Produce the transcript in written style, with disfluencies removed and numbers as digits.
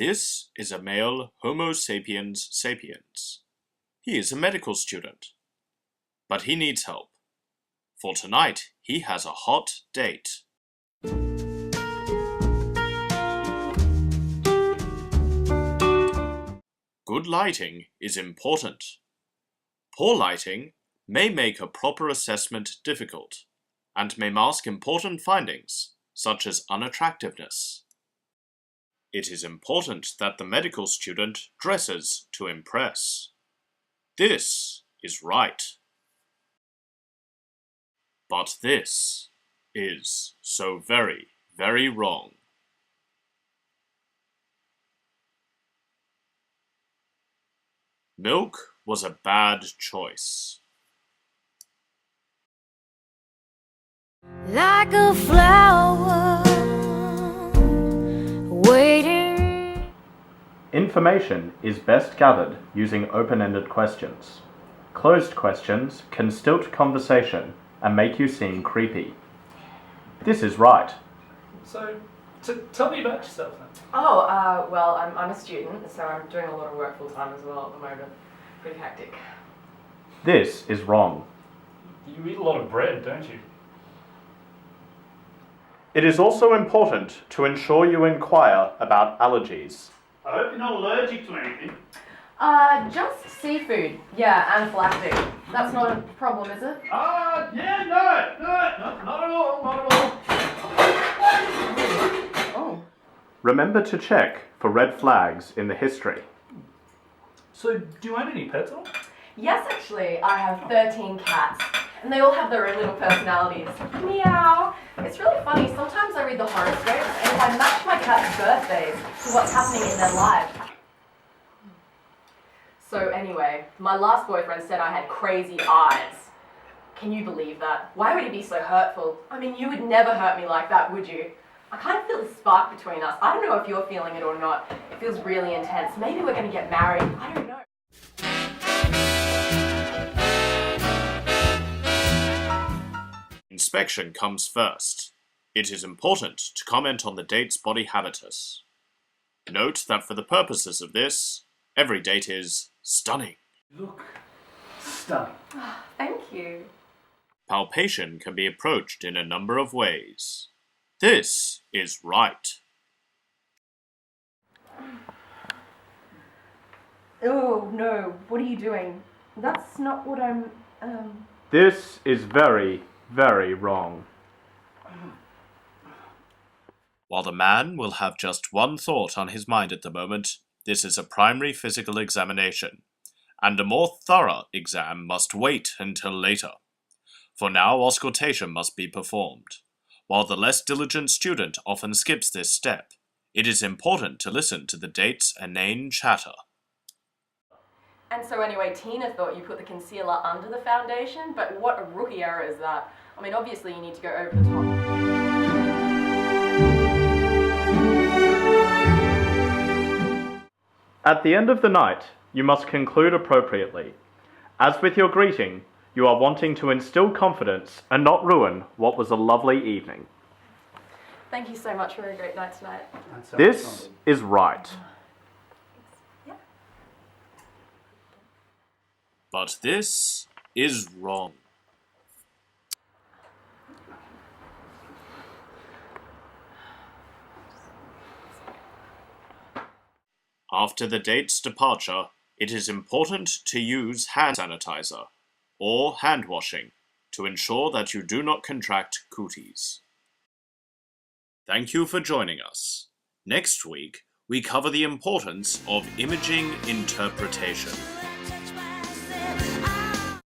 This is a male Homo sapiens sapiens. He is a medical student. But he needs help. For tonight, he has a hot date. Good lighting is important. Poor lighting may make a proper assessment difficult and may mask important findings, such as unattractiveness. It is important that the medical student dresses to impress. This is right. But this is so very, very wrong. Milk was a bad choice. Like a flower waiting. Information is best gathered using open-ended questions. Closed questions can stilt conversation and make you seem creepy. This is right. So tell me about yourself then. Well, I'm a student, so I'm doing a lot of work full-time as well at the moment. Pretty hectic. This is wrong. You eat a lot of bread, don't you? It is also important to ensure you inquire about allergies. I hope you're not allergic to anything. Just seafood. Yeah, anaphylactic. That's not a problem, is it? Yeah, no, not at all. Oh. Remember to check for red flags in the history. So, do you own any pets at all? Yes, actually, I have 13 cats, and they all have their own little personalities. Meow. It's really funny. Sometimes I read the horoscopes, and if I match my cats' birthdays to what's happening in their lives. So anyway, my last boyfriend said I had crazy eyes. Can you believe that? Why would he be so hurtful? I mean, you would never hurt me like that, would you? I kind of feel a spark between us. I don't know if you're feeling it or not. It feels really intense. Maybe we're going to get married. I don't know. Inspection comes first. It is important to comment on the date's body habitus. Note that for the purposes of this, every date is stunning. Look, stunning. Thank you. Palpation can be approached in a number of ways. This is right. Oh, no. What are you doing? That's not what I'm, This is very, very wrong. While the man will have just one thought on his mind at the moment, this is a primary physical examination, and a more thorough exam must wait until later. For now, auscultation must be performed. While the less diligent student often skips this step, it is important to listen to the date's inane chatter. And so anyway, Tina thought you put the concealer under the foundation, but what a rookie error is that? I mean, obviously you need to go over the top. At the end of the night, you must conclude appropriately. As with your greeting, you are wanting to instill confidence and not ruin what was a lovely evening. Thank you so much for a great night tonight. This is right. But this is wrong. After the date's departure, it is important to use hand sanitizer or hand washing to ensure that you do not contract cooties. Thank you for joining us. Next week, we cover the importance of imaging interpretation.